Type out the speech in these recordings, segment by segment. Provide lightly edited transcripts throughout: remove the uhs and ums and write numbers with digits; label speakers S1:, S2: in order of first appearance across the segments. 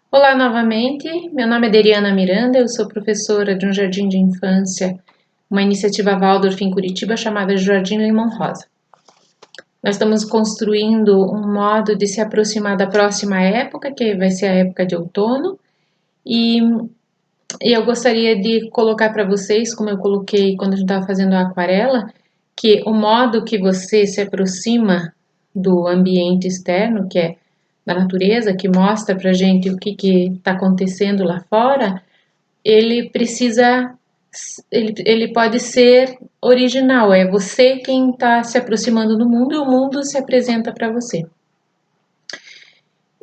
S1: Olá novamente, meu nome é Deriana Miranda, eu sou professora de um jardim de infância, uma iniciativa Waldorf em Curitiba chamada Jardim Limão Rosa. Nós estamos construindo um modo de se aproximar da próxima época, que vai ser a época de outono, e, e eu gostaria de colocar para vocês, como eu coloquei quando a gente estava fazendo a aquarela, que o modo que você se aproxima do ambiente externo, que é da natureza, que mostra pra gente o que está acontecendo lá fora, ele precisa, ele pode ser original, é você quem está se aproximando do mundo e o mundo se apresenta para você.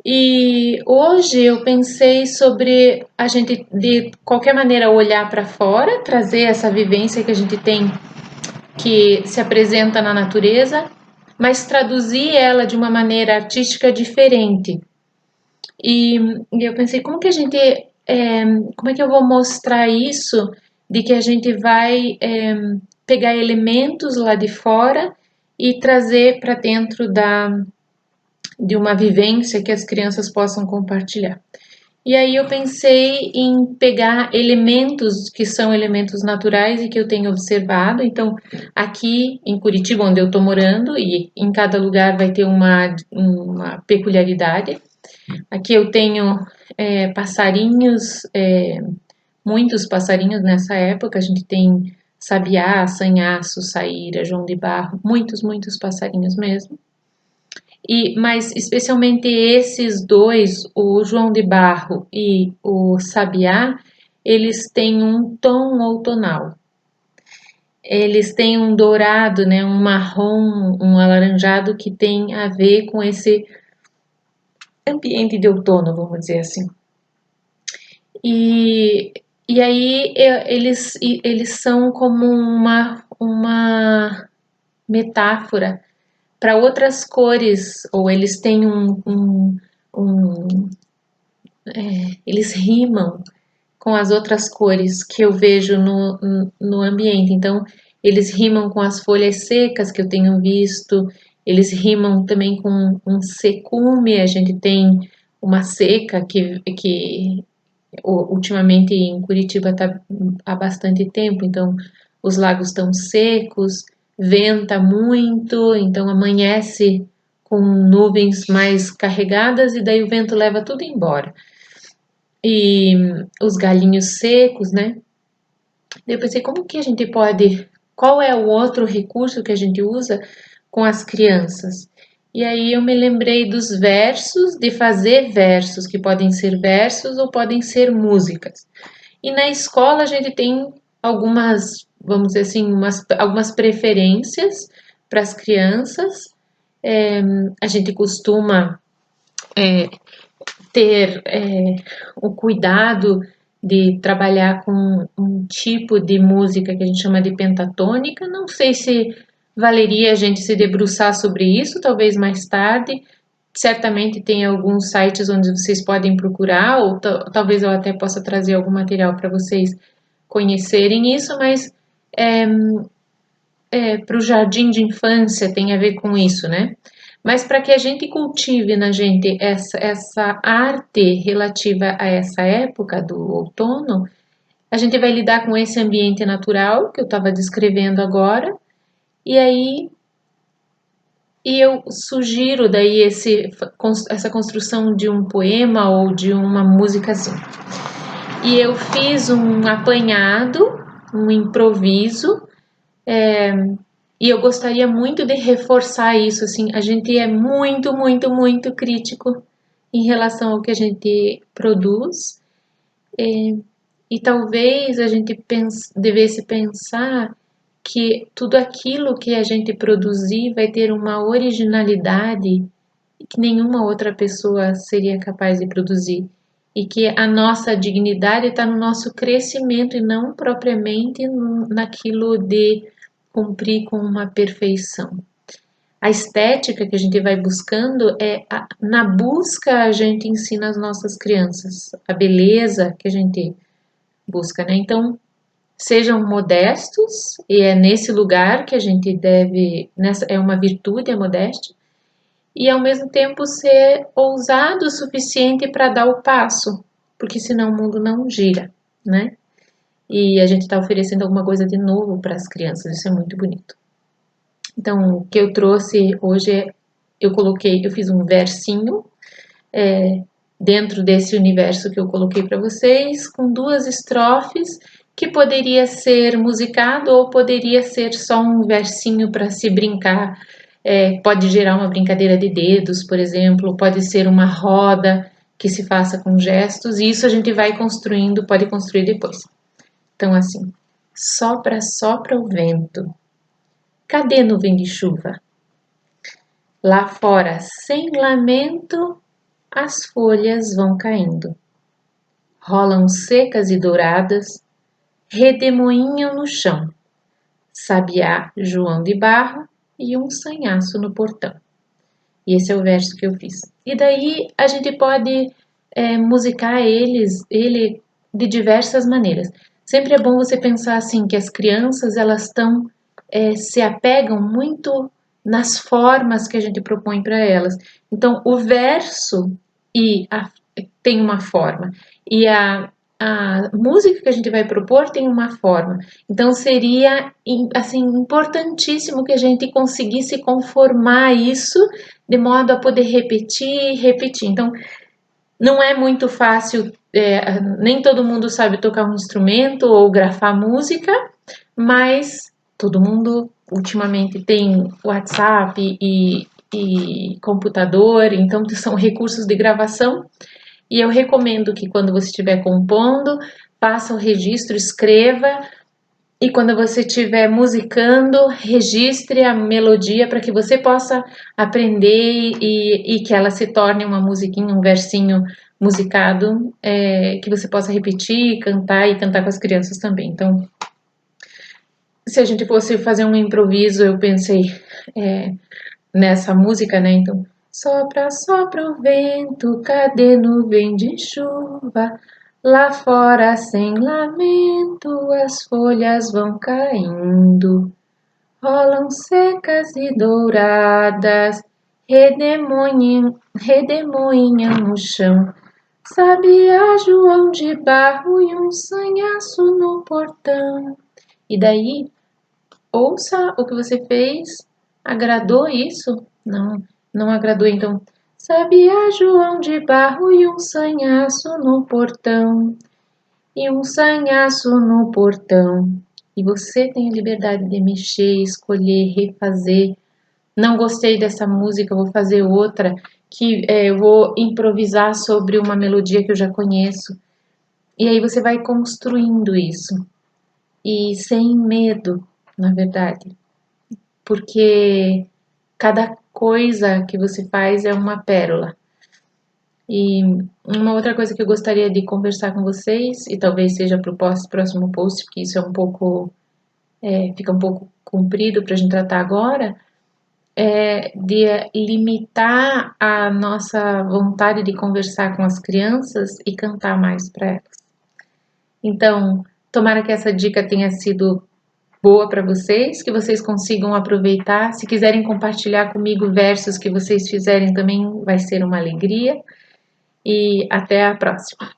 S1: E hoje eu pensei sobre a gente de qualquer maneira olhar para fora, trazer essa vivência que a gente tem que se apresenta na natureza, mas traduzir ela de uma maneira artística diferente. E, e eu pensei, como que a gente, como é que eu vou mostrar isso de que a gente vai pegar elementos lá de fora e trazer para dentro de uma vivência que as crianças possam compartilhar. E aí eu pensei em pegar elementos que são elementos naturais e que eu tenho observado. Então, aqui em Curitiba, onde eu estou morando, e em cada lugar vai ter uma peculiaridade. Aqui eu tenho passarinhos, muitos passarinhos nessa época. A gente tem sabiá, sanhaço, saíra, João de Barro, muitos passarinhos mesmo. Mas especialmente esses dois, o João de Barro e o sabiá, eles têm um tom outonal. Eles têm um dourado, né, um marrom, um alaranjado que tem a ver com esse ambiente de outono, vamos dizer assim. E, e aí eles são como uma metáfora para outras cores, ou eles têm um eles rimam com as outras cores que eu vejo no ambiente. Então, eles rimam com as folhas secas que eu tenho visto, eles rimam também com um secume, a gente tem uma seca que ultimamente em Curitiba está há bastante tempo, então os lagos estão secos, venta muito, então amanhece com nuvens mais carregadas e daí o vento leva tudo embora. E os galinhos secos, né? Eu pensei, como que a gente pode. Qual é o outro recurso que a gente usa com as crianças? E aí eu me lembrei dos versos, de fazer versos, que podem ser versos ou podem ser músicas. E na escola a gente tem algumas, vamos dizer assim, algumas preferências para as crianças. A gente costuma ter o cuidado de trabalhar com um tipo de música que a gente chama de pentatônica. Não sei se valeria a gente se debruçar sobre isso, talvez mais tarde. Certamente tem alguns sites onde vocês podem procurar, ou talvez eu até possa trazer algum material para vocês conhecerem isso, mas para o jardim de infância tem a ver com isso, né? Mas para que a gente cultive na gente essa arte relativa a essa época do outono, a gente vai lidar com esse ambiente natural que eu estava descrevendo agora, e aí eu sugiro daí essa construção de um poema ou de uma músicazinha. E eu fiz um apanhado, um improviso, e eu gostaria muito de reforçar isso, assim, a gente é muito crítico em relação ao que a gente produz, e talvez a gente devesse pensar que tudo aquilo que a gente produzir vai ter uma originalidade que nenhuma outra pessoa seria capaz de produzir. E que a nossa dignidade está no nosso crescimento e não propriamente naquilo de cumprir com uma perfeição. A estética que a gente vai buscando na busca a gente ensina as nossas crianças a beleza que a gente busca, né? Então, sejam modestos e é nesse lugar que a gente deve, nessa é uma virtude a modéstia, e ao mesmo tempo ser ousado o suficiente para dar o passo, porque senão o mundo não gira, né? E a gente está oferecendo alguma coisa de novo para as crianças, isso é muito bonito. Então, o que eu trouxe hoje é, eu fiz um versinho dentro desse universo que eu coloquei para vocês, com 2 estrofes, que poderia ser musicado ou poderia ser só um versinho para se brincar. Pode gerar uma brincadeira de dedos, por exemplo, pode ser uma roda que se faça com gestos, e isso a gente vai construindo, pode construir depois. Então, assim, sopra, sopra o vento. Cadê nuvem de chuva? Lá fora, sem lamento, as folhas vão caindo. Rolam secas e douradas, redemoinham no chão. Sabiá, João de Barro e um sanhaço no portão. E esse é o verso que eu fiz. E daí a gente pode musicar ele de diversas maneiras. Sempre é bom você pensar assim que as crianças elas se apegam muito nas formas que a gente propõe para elas. Então o verso tem uma forma e a música que a gente vai propor tem uma forma. Então seria assim importantíssimo que a gente conseguisse conformar isso de modo a poder repetir, repetir. Então não é muito fácil, nem todo mundo sabe tocar um instrumento ou grafar música, mas todo mundo ultimamente tem WhatsApp e computador, então são recursos de gravação. E eu recomendo que quando você estiver compondo, faça o registro, escreva, e quando você estiver musicando, registre a melodia para que você possa aprender e que ela se torne uma musiquinha, um versinho musicado, que você possa repetir e cantar com as crianças também. Então, se a gente fosse fazer um improviso, eu pensei nessa música, né? Então, sopra, sopra o vento, cadê nuvem de chuva? Lá fora, sem lamento, as folhas vão caindo. Rolam secas e douradas, redemoinham no chão. Sabiá, João de Barro e um sanhaço no portão. E daí, ouça o que você fez. Agradou isso? Não, não agradou. Então, Sabiá, João de Barro e um sanhaço no portão. E um sanhaço no portão. E você tem a liberdade de mexer, escolher, refazer. Não gostei dessa música, vou fazer outra que eu vou improvisar sobre uma melodia que eu já conheço. E aí você vai construindo isso. E sem medo, na verdade. Porque cada coisa que você faz é uma pérola. E uma outra coisa que eu gostaria de conversar com vocês, e talvez seja para o próximo post, porque isso fica um pouco comprido para a gente tratar agora, é de limitar a nossa vontade de conversar com as crianças e cantar mais para elas. Então, tomara que essa dica tenha sido boa para vocês, que vocês consigam aproveitar. Se quiserem compartilhar comigo versos que vocês fizerem também vai ser uma alegria. E até a próxima.